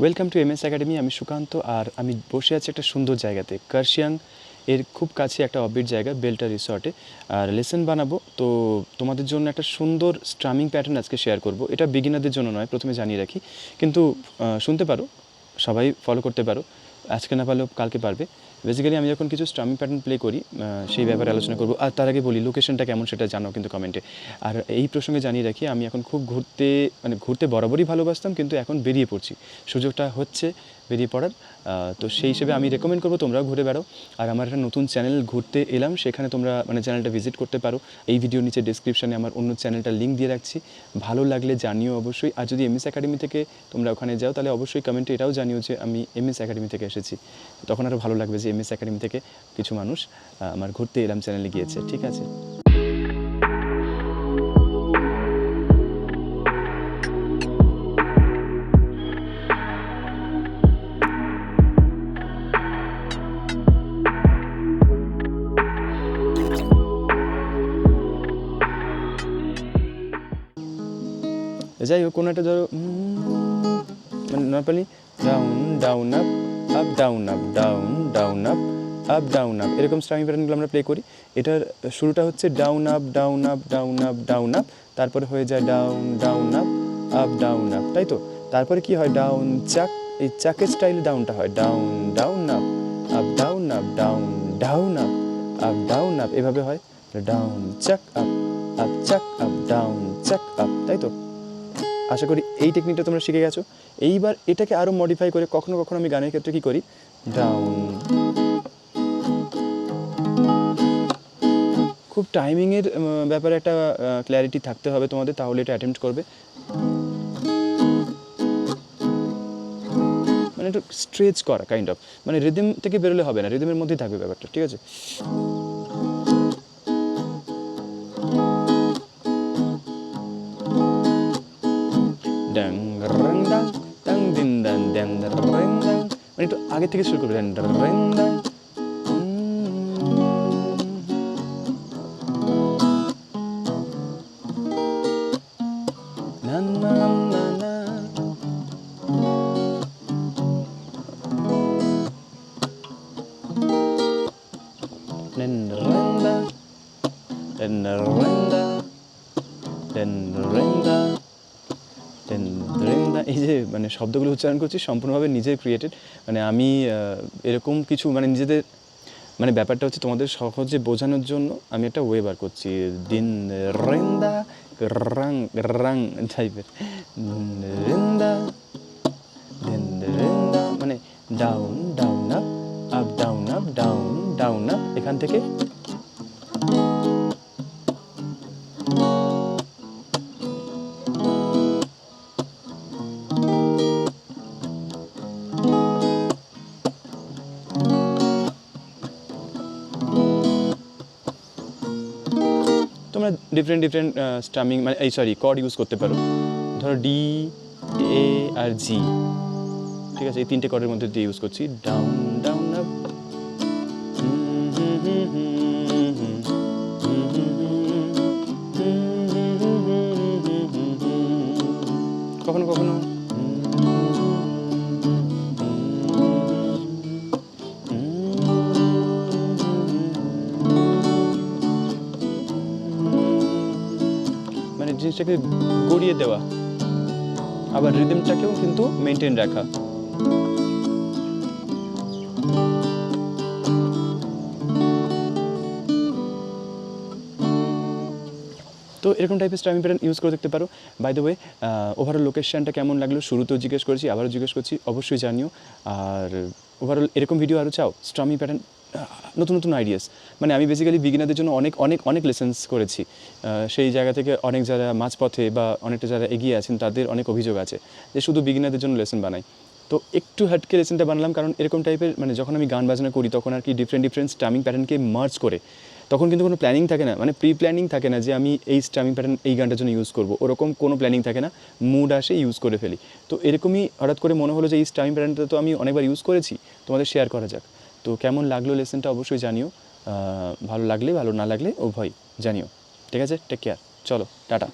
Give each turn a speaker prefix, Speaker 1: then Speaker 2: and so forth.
Speaker 1: Welcome to MS academy. আমি সুকান্ত আর আমি বসে আছি একটা সুন্দর জায়গাতে, কার্শিয়াং এর খুব কাছে একটা অফবিট জায়গা বেলটা রিসর্টে। আর লেসন বানাবো, তো তোমাদের জন্য একটা সুন্দর স্ট্রামিং প্যাটার্ন আজকে শেয়ার করব। এটা বিগিনারদের জন্য নয়, প্রথমে জানিয়ে রাখি, কিন্তু শুনতে পারো, সবাই ফলো করতে পারো, আজকে না পারলেও কালকে পারবে। বেসিক্যালি আমি যখন কিছু স্ট্রামিং প্যাটার্ন প্লে করি সেই ব্যাপারে আলোচনা করব। আর তার আগে বলি লোকেশনটা কেমন সেটা জানাও কিন্তু কমেন্টে। আর এই প্রসঙ্গে জানিয়ে রাখি, আমি এখন খুব ঘুরতে বরাবরই ভালোবাসতাম, কিন্তু এখন বেরিয়ে পড়ছি, সুযোগটা হচ্ছে বেরিয়ে পড়ার। তো সেই হিসেবে আমি রেকমেন্ড করবো তোমরাও ঘুরে বেড়াও। আর আমার একটা নতুন চ্যানেল ঘুরতে এলাম, সেখানে তোমরা চ্যানেলটা ভিজিট করতে পারো। এই ভিডিওর নিচে ডেসক্রিপশানে আমার অন্য চ্যানেলটার লিঙ্ক দিয়ে রাখছি, ভালো লাগলে জানিও অবশ্যই। আর যদি এমএস একাডেমি থেকে তোমরা ওখানে যাও, তাহলে অবশ্যই কমেন্টে এটাও জানিও যে আমি এমএস একাডেমি থেকে এসেছি। তখন আরও ভালো লাগবে যে এমএস একাডেমি থেকে কিছু মানুষ আমার ঘুরতে এলাম চ্যানেলে গিয়েছে। ঠিক আছে, যাই হোক, কোনো একটা ধরো মানে normally down down up up down up down down up up down up, এরকম স্ট্রামিং প্যাটার্নগুলো আমরা প্লে করি। এটার শুরুটা হচ্ছে down up down up down up down up, তারপরে হয়ে যায় down down up up down up, তাই তো? তারপরে কি হয়, ডাউন চাক, এই চাকের স্টাইলে ডাউনটা হয় down down up down up down down up down up, এভাবে হয় ডাউন চাক আপ চাক আপ ডাউন চাক আপ, তাই তো? আশা করি এই টেকনিকটা তোমরা শিখে গেছো। এইবার এটাকে আরও মডিফাই করে কখনো কখনো আমি গানের ক্ষেত্রে কী করি, ডাউন, খুব টাইমিংয়ের ব্যাপারে একটা ক্ল্যারিটি থাকতে হবে তোমাদের, তাহলে এটা অ্যাটেম্প্ট করবে। মানে একটু স্ট্রেচ করা কাইন্ড অফ, মানে রিদম থেকে বেরোলে হবে না, রিদমের মধ্যেই থাকবে ব্যাপারটা, ঠিক আছে? ডাং রাং ডাং ডাং দিন ডাং ডাং রাং ডাং, মানে একটু আগে থেকে শুরু করবে, ডাং রাং ডাং না না না না, দেন রাং ডাং দেন রাং ডাং দেন রাং ডাং দেন রাং ডাং। এই যে মানে শব্দগুলো উচ্চারণ করছি সম্পূর্ণভাবে নিজের ক্রিয়েটেড, মানে আমি এরকম কিছু মানে নিজেদের মানে ব্যাপারটা হচ্ছে তোমাদের সহজে বোঝানোর জন্য আমি একটা ওয়ে বার করছি, দিন রেন্দা রাং রাং টাইপের, রেন্দা দিন রেন্দা, মানে down down up down up down down up, এখান থেকে তোমরা ডিফারেন্ট স্ট্রামিং মানে কর্ড ইউজ করতে পারো। ধরো ডি, এ আর জি, ঠিক আছে? এই তিনটে কর্ডের মধ্যে দিয়ে ইউজ করছি, ডাউন ডাউন আপ, কখনো কখনো মানে জিনিসটাকে গড়িয়ে দেওয়া, আবার রিদমটাকেও কিন্তু মেনটেন রাখা। তো এরকম টাইপের স্ট্রামিং প্যাটার্ন ইউজ করে দেখতে পারো। বাই দ্য ওয়ে, ওভারঅল লোকেশনটা কেমন লাগলো শুরুতেও জিজ্ঞেস করেছি, আবারও জিজ্ঞেস করছি, অবশ্যই জানিও। আর ওভারঅল এরকম ভিডিও আরও চাও, স্ট্রামিং প্যাটার্ন, নতুন নতুন আইডিয়াস, মানে আমি বেসিক্যালি বিগিনারদের জন্য অনেক লেসেন্স করেছি। সেই জায়গা থেকে অনেক যারা মাঝপথে বা অনেকটা যারা এগিয়ে আছেন তাদের অনেক অভিযোগ আছে যে শুধু বিগিনারদের জন্য লেসেন বানাই। তো একটু হাটকে লেসেনটা বানালাম, কারণ এরকম টাইপের মানে যখন আমি গান বাজনা করি তখন আর কি ডিফারেন্ট স্ট্রামিং প্যাটার্নকে মার্জ করে, তখন কিন্তু কোনো প্ল্যানিং থাকে না, মানে প্রি প্ল্যানিং থাকে না যে আমি এই স্ট্রামিং প্যাটার্ন এই গানটার জন্য ইউজ করবো, ওরকম কোনো প্ল্যানিং থাকে না, মুড আসে ইউজ করে ফেলি। তো এরকমই হঠাৎ করে মনে হলো যে এই স্ট্রামিং প্যাটার্নটা তো আমি অনেকবার ইউজ করেছি, তোমাদের শেয়ার করা যাক। তো কেমন লাগলো লেসেনটা অবশ্যই জানিও, ভালো লাগলে, ভালো না লাগলে উভয় জানিও। ঠিক আছে, টেক কেয়ার, চলো টাটা।